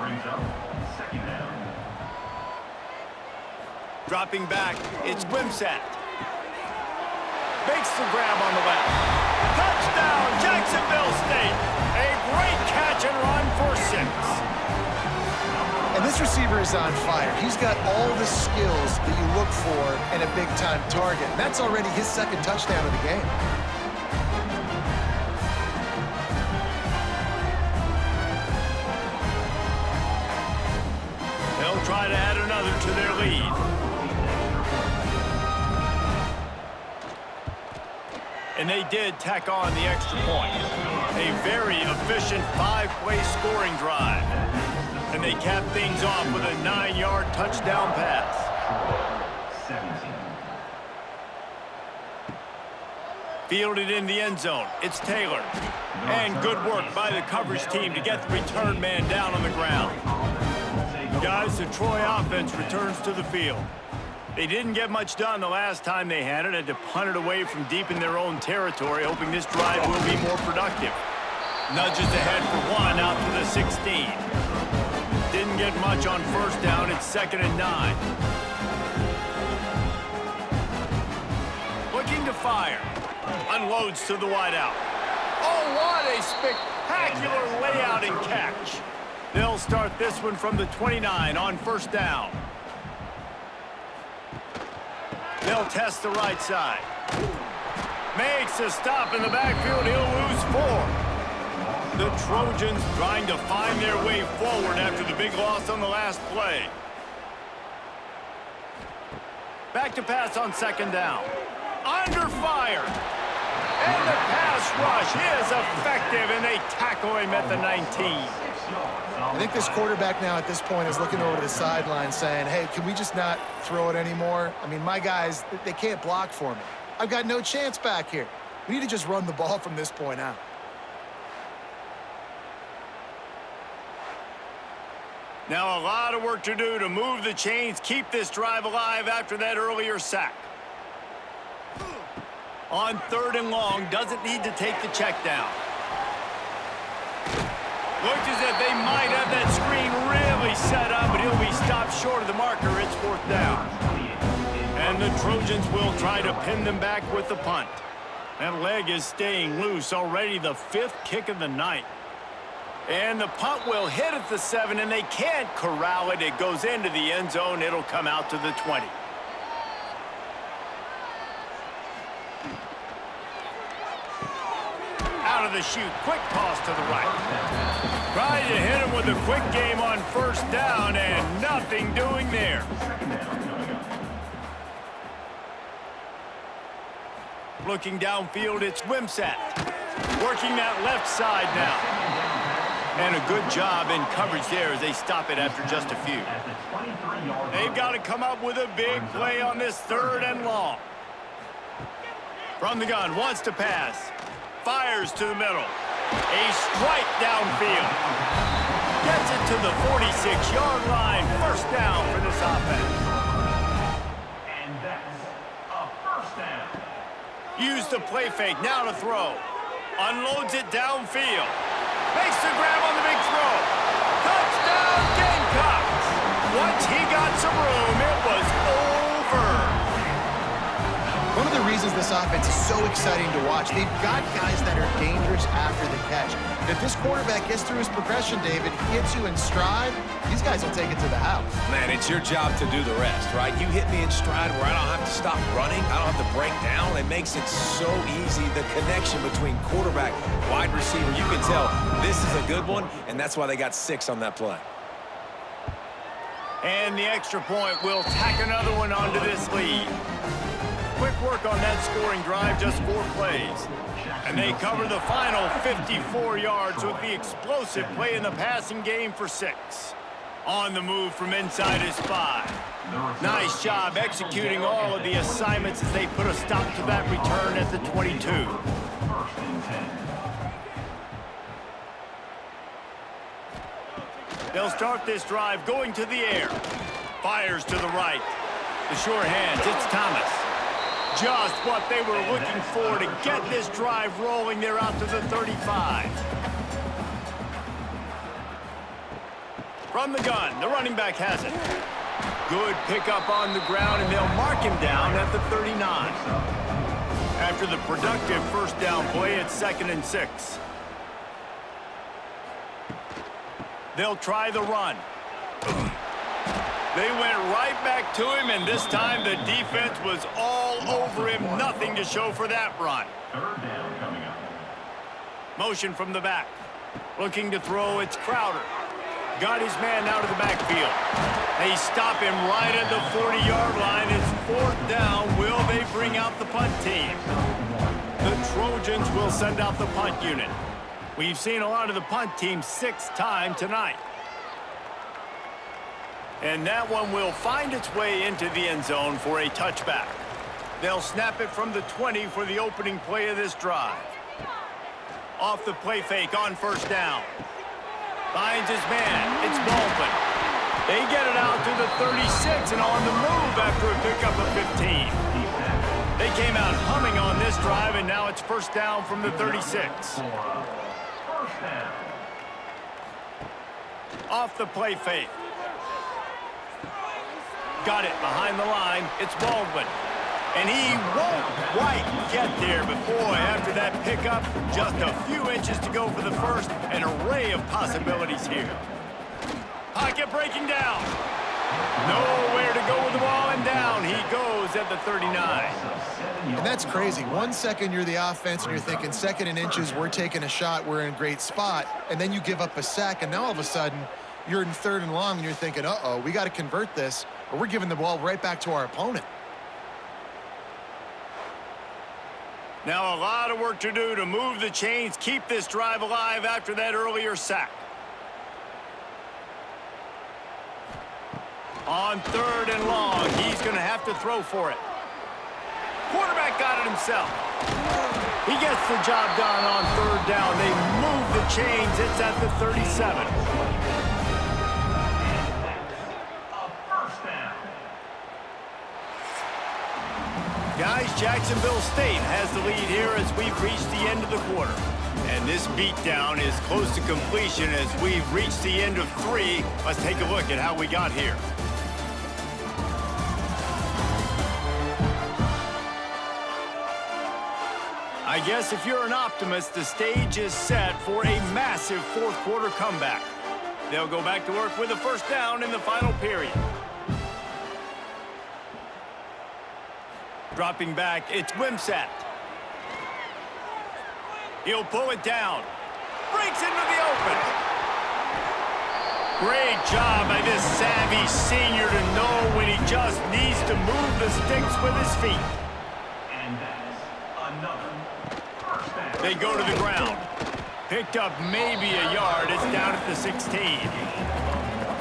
Second down. Dropping back, it's Wimsatt. Makes the grab on the left. Touchdown, Jacksonville State. A great catch and run for 6. And this receiver is on fire. He's got all the skills that you look for in a big-time target. And that's already his 2nd touchdown of the game. They'll try to add another to their lead. And they did tack on the extra point. A very efficient 5-play scoring drive. And they cap things off with a 9-yard touchdown pass. 17. Fielded in the end zone. It's Taylor. And good work by the coverage team to get the return man down on the ground. Guys, the Troy offense returns to the field. They didn't get much done the last time they had to punt it away from deep in their own territory, hoping this drive will be more productive. Nudges ahead for 1 out to the 16. Didn't get much on 1st down. It's 2nd and 9. Looking to fire. Unloads to the wideout. Oh, what a spectacular layout and catch. They'll start this one from the 29 on 1st down. They'll test the right side. Makes a stop in the backfield. He'll lose 4. The Trojans trying to find their way forward after the big loss on the last play. Back to pass on 2nd down. Under fire. And the pass rush is effective, and they tackle him at the 19. I think this quarterback now at this point is looking over to the sideline saying, hey, can we just not throw it anymore? I mean, my guys, they can't block for me. I've got no chance back here. We need to just run the ball from this point out. Now a lot of work to do to move the chains, keep this drive alive after that earlier sack. On 3rd and long, doesn't need to take the check down. Looks as if they might have that screen really set up, but he'll be stopped short of the marker. It's 4th down. And the Trojans will try to pin them back with the punt. That leg is staying loose, already the 5th kick of the night. And the punt will hit at the 7, and they can't corral it. It goes into the end zone. It'll come out to the 20. Out of the chute, quick toss to the right. Trying to hit him with a quick game on 1st down, and nothing doing there. Looking downfield, it's Wimsatt. Working that left side now. And a good job in coverage there as they stop it after just a few. They've got to come up with a big play on this 3rd and long. From the gun, wants to pass. Fires to the middle. A strike downfield. Gets it to the 46-yard line. 1st down for this offense. And that's a 1st down. Use the play fake, now to throw. Unloads it downfield. Makes the grab on the big throw. Touchdown, Gamecocks! Once he got some room, it was over. One of the reasons this offense is so exciting to watch, they've got guys that are dangerous after the catch. If this quarterback gets through his progression, David, hits you in stride, these guys will take it to the house. Man, it's your job to do the rest, right? You hit me in stride where I don't have to stop running. I don't have to break down. It makes it so easy, the connection between quarterback, wide receiver. You can tell this is a good one, and that's why they got 6 on that play. And the extra point will tack another one onto this lead. Quick work on that scoring drive, just 4 plays. And they cover the final 54 yards with the explosive play in the passing game for 6. On the move from inside his 5. Nice job executing all of the assignments as they put a stop to that return at the 22. 1st and 10. They'll start this drive going to the air. Fires to the right. The sure hands, it's Thomas. Just what they were looking for to get this drive rolling. They're out to the 35. From the gun, the running back has it. Good pickup on the ground, and they'll mark him down at the 39. After the productive 1st down play, it's 2nd and 6. They'll try the run. They went right back to him, and this time the defense was all over him. Nothing to show for that run. 3rd down coming up. Motion from the back. Looking to throw, it's Crowder. Got his man out of the backfield. They stop him right at the 40-yard line. It's 4th down. Will they bring out the punt team? The Trojans will send out the punt unit. We've seen a lot of the punt team 6 times tonight. And that one will find its way into the end zone for a touchback. They'll snap it from the 20 for the opening play of this drive. Off the play fake on 1st down. Finds his man. It's Baldwin. They get it out to the 36 and on the move after a pickup of 15. They came out humming on this drive, and now it's 1st down from the 36. 1st down. Off the play fake. Got it behind the line. It's Baldwin. And he won't quite get there, but boy, after that pickup, just a few inches to go for the 1st. An array of possibilities here. Pocket breaking down. Nowhere to go with the ball, and down he goes at the 39. And that's crazy. 1 second you're the offense and you're thinking 2nd and inches, we're taking a shot, we're in a great spot, and then you give up a sack, and now all of a sudden you're in 3rd and long and you're thinking, uh-oh, we got to convert this, or we're giving the ball right back to our opponent. Now a lot of work to do to move the chains, keep this drive alive after that earlier sack. On 3rd and long, he's going to have to throw for it. Quarterback got it himself. He gets the job done on 3rd down. They move the chains. It's at the 37. Guys, Jacksonville State has the lead here as we've reached the end of the quarter. And this beatdown is close to completion as we've reached the end of 3. Let's take a look at how we got here. I guess if you're an optimist, the stage is set for a massive 4th quarter comeback. They'll go back to work with a 1st down in the final period. Dropping back, it's Wimsatt. He'll pull it down. Breaks into the open. Great job by this savvy senior to know when he just needs to move the sticks with his feet. And that's another first down. They go to the ground. Picked up maybe a yard. It's down at the 16.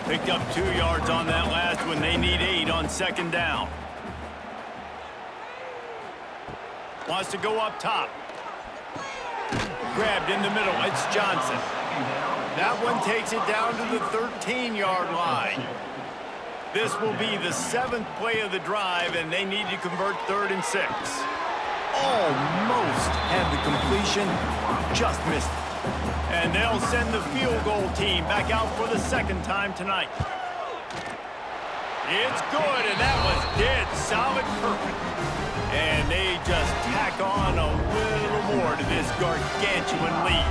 Picked up 2 yards on that last one. They need 8 on 2nd down. Wants to go up top. Grabbed in the middle. It's Johnson. That one takes it down to the 13-yard line. This will be the 7th play of the drive, and they need to convert 3rd and 6. Almost had the completion. Just missed it. And they'll send the field goal team back out for the 2nd time tonight. It's good, and that was dead solid perfect. And they just tack on a little more to this gargantuan lead.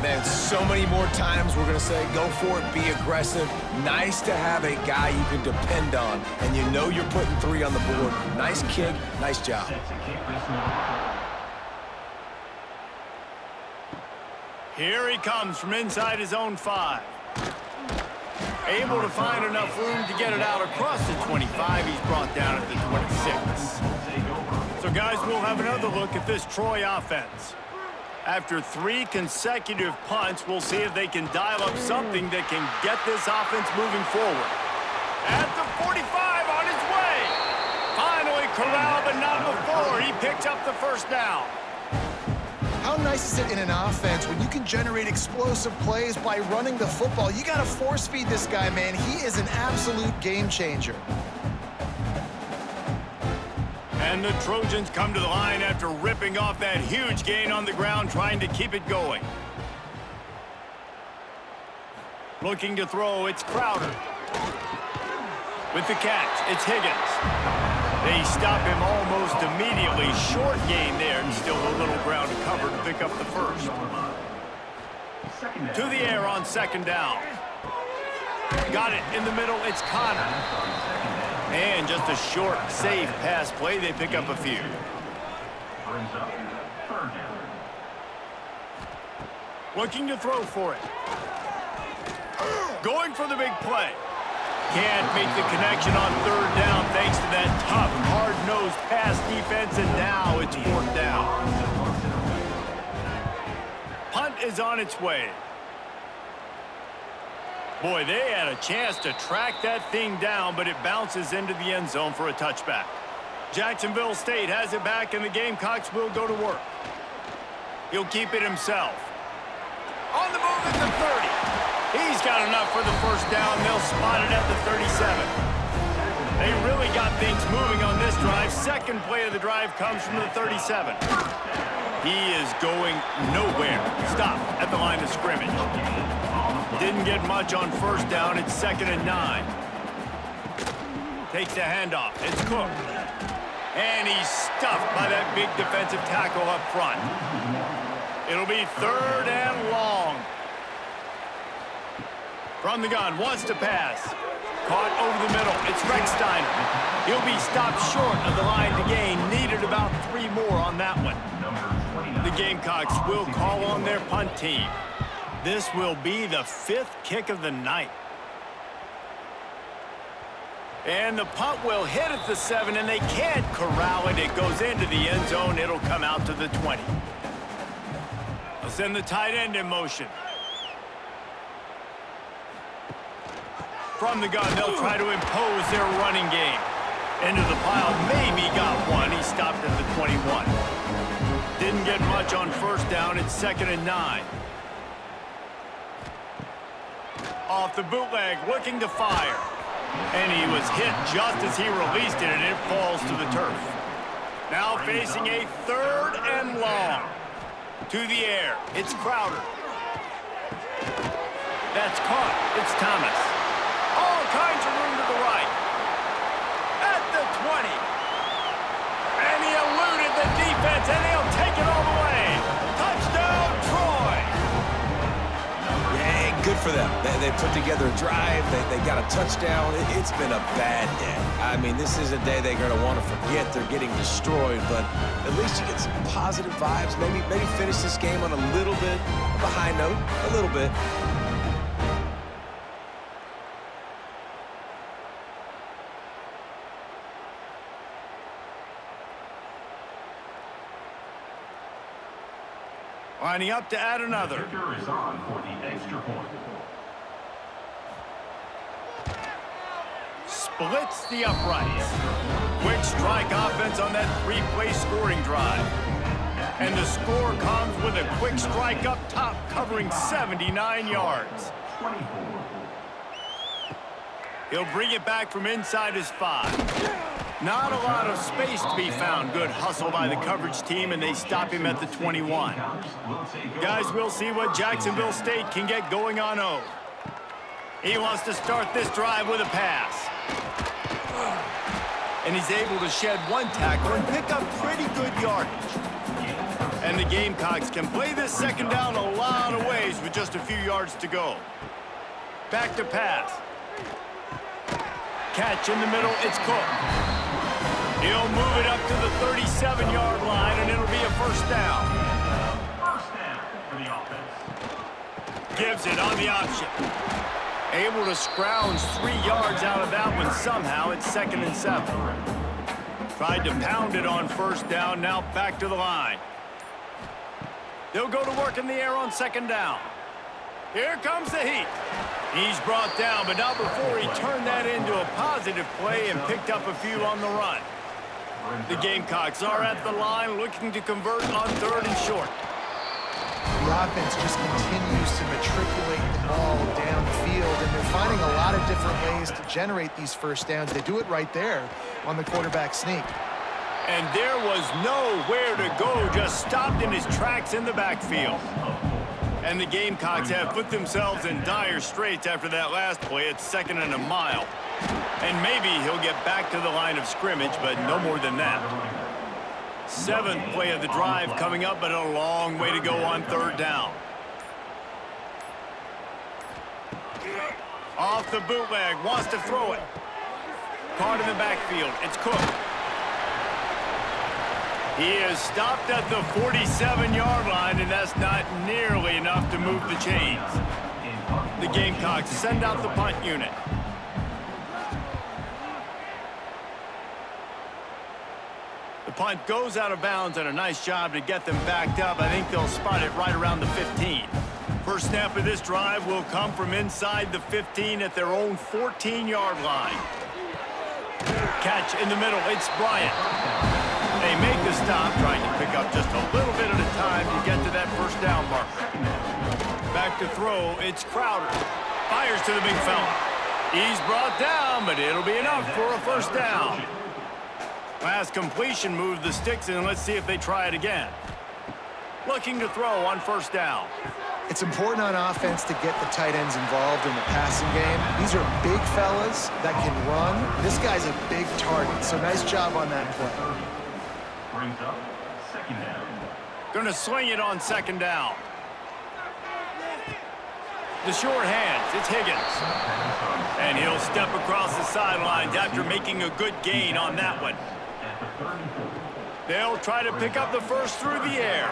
Man, so many more times we're going to say, go for it, be aggressive. Nice to have a guy you can depend on, and you know you're putting 3 on the board. Nice kick, nice job. Here he comes from inside his own 5. Able to find enough room to get it out across the 25. He's brought down at the 26. So, guys, we'll have another look at this Troy offense. After 3 consecutive punts, we'll see if they can dial up something that can get this offense moving forward. At the 45 on his way. Finally corralled, but not before. He picks up the 1st down. How nice is it in an offense when you can generate explosive plays by running the football? You got to force feed this guy, man. He is an absolute game changer. And the Trojans come to the line after ripping off that huge gain on the ground, trying to keep it going. Looking to throw, it's Crowder. With the catch, it's Higgins. They stop him almost immediately. Short gain there, and still a little ground to cover to pick up the 1st. To the air on 2nd down. Got it in the middle, it's Connor. And just a short, safe pass play. They pick up a few. Looking to throw for it. Going for the big play. Can't make the connection on 3rd down thanks to that tough, hard-nosed pass defense, and now it's 4th down. Punt is on its way. Boy, they had a chance to track that thing down, but it bounces into the end zone for a touchback. Jacksonville State has it back, and the Gamecocks will go to work. He'll keep it himself. On the move at the 30. He's got enough for the 1st down. They'll spot it at the 37. They really got things moving on this drive. 2nd play of the drive comes from the 37. He is going nowhere. Stop at the line of scrimmage. Didn't get much on 1st down. It's 2nd and 9. Takes the handoff. It's Cook. And he's stuffed by that big defensive tackle up front. It'll be 3rd and long. From the gun, wants to pass. Caught over the middle. It's Recksteiner. He'll be stopped short of the line to gain. Needed about 3 more on that one. The Gamecocks will call on their punt team. This will be the 5th kick of the night. And the punt will hit at the 7, and they can't corral it. It goes into the end zone. It'll come out to the 20. They'll send the tight end in motion. From the gun, they'll try to impose their running game. Into the pile, maybe got one. He stopped at the 21. Didn't get much on first down. It's 2nd and 9. Off the bootleg, looking to fire. And he was hit just as he released it, and it falls to the turf. Now facing a 3rd and long. To the air, it's Crowder. That's caught. It's Thomas. All kinds of room to the right. At the 20. And he eluded the defense, and he'll take it all the way. Touchdown, Troy. Yeah, good for them. They put together a drive. They got a touchdown. It's been a bad day. I mean, this is a day they're going to want to forget. They're getting destroyed, but at least you get some positive vibes. Maybe finish this game on a little bit of a high note. A little bit. Lining up to add another. Victor is on for the extra point. Splits the uprights. Quick strike offense on that 3-play scoring drive. And the score comes with a quick strike up top covering 79 yards. 24. He'll bring it back from inside his 5. Not a lot of space to be found. Good hustle by the coverage team, and they stop him at the 21. Guys, we'll see what Jacksonville State can get going on O. He wants to start this drive with a pass. And he's able to shed 1 tackle and pick up pretty good yardage. And the Gamecocks can play this 2nd down a lot of ways with just a few yards to go. Back to pass. Catch in the middle, it's Cook. He'll move it up to the 37-yard line, and it'll be a 1st down. First down for the offense. Gives it on the option. Able to scrounge 3 yards out of that one somehow. It's 2nd and 7. Tried to pound it on 1st down, now back to the line. They'll go to work in the air on 2nd down. Here comes the heat. He's brought down, but not before he turned that into a positive play and picked up a few on the run. The Gamecocks are at the line looking to convert on 3rd and short. The offense just continues to matriculate the ball down the field, and they're finding a lot of different ways to generate these 1st downs. They do it right there on the quarterback sneak. And there was nowhere to go, just stopped in his tracks in the backfield. And the Gamecocks have put themselves in dire straits after that last play. It's 2nd and a mile. And maybe he'll get back to the line of scrimmage, but no more than that. 7th play of the drive coming up, but a long way to go on 3rd down. Off the bootleg, wants to throw it. Caught in the backfield, it's Cook. He is stopped at the 47-yard line, and that's not nearly enough to move the chains. The Gamecocks send out the punt unit. The punt goes out of bounds, and a nice job to get them backed up. I think they'll spot it right around the 15. First snap of this drive will come from inside the 15 at their own 14-yard line. Catch in the middle, it's Bryant. They make the stop, trying to pick up just a little bit at a time to get to that 1st down marker. Back to throw, it's Crowder. Fires to the big fella. He's brought down, but it'll be enough for a 1st down. Last completion moved the sticks in. Let's see if they try it again. Looking to throw on 1st down. It's important on offense to get the tight ends involved in the passing game. These are big fellas that can run. This guy's a big target, so nice job on that play. Brings up 2nd down. Gonna swing it on 2nd down. The short hands, it's Higgins. And he'll step across the sidelines after making a good gain on that one. They'll try to pick up the 1st through the air.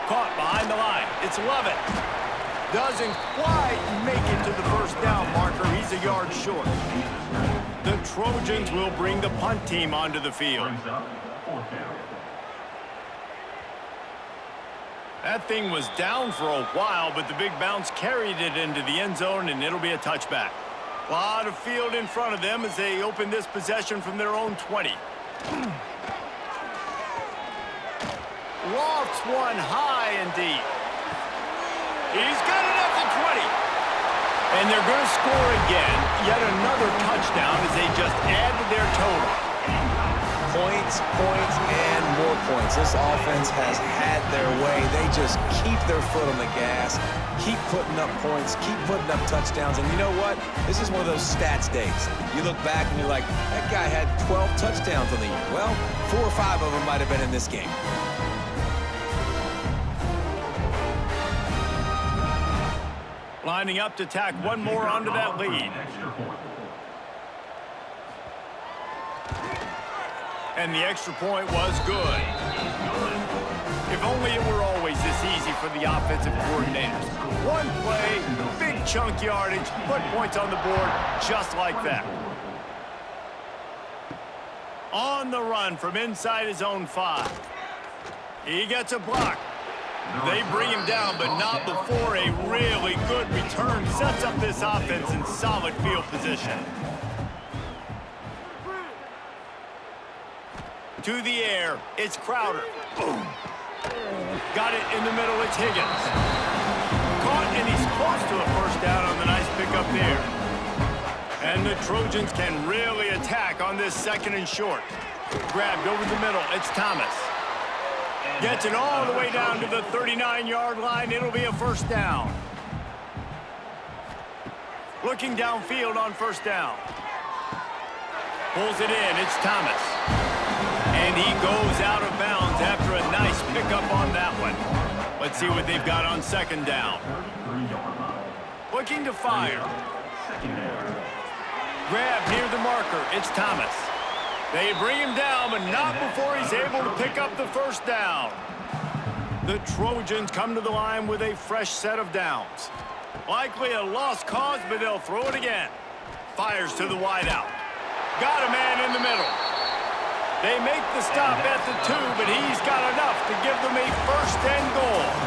Caught behind the line. It's Lovett. Doesn't quite make it to the 1st down marker. He's a yard short. The Trojans will bring the punt team onto the field. Brings up fourth down. That thing was down for a while, but the big bounce carried it into the end zone, and it'll be a touchback. A lot of field in front of them as they open this possession from their own 20. Lofts one high and deep. He's got it at the 20. And they're going to score again. Yet another touchdown as they just add to their total. Points, points, and more points. This offense has had their way. They just keep their foot on the gas, keep putting up points, keep putting up touchdowns. And you know what? This is one of those stats days. You look back and you're like, that guy had 12 touchdowns on the year. Well, 4 or 5 of them might have been in this game. Lining up to tack one more onto that lead. Extra point. And the extra point was good. If only it were always this easy for the offensive coordinators. One play, big chunk yardage, put points on the board just like that. On the run from inside his own 5. He gets a block. They bring him down, but not before a really good return sets up this offense in solid field position. To the air, it's Crowder. Boom. Got it in the middle, it's Higgins. Caught, and he's close to a first down on the nice pickup there. And the Trojans can really attack on this second and short. Grabbed over the middle, it's Thomas. Gets it all the way down to the 39-yard line. It'll be a first down. Looking downfield on first down. Pulls it in, it's Thomas. And he goes out of bounds after a nice pickup on that one. Let's see what they've got on second down. Looking to fire. Grab near the marker. It's Thomas. They bring him down, but not before he's able to pick up the first down. The Trojans come to the line with a fresh set of downs. Likely a lost cause, but they'll throw it again. Fires to the wideout. Got a man in the middle. They make the stop at the 2, but he's got enough to give them a first and goal.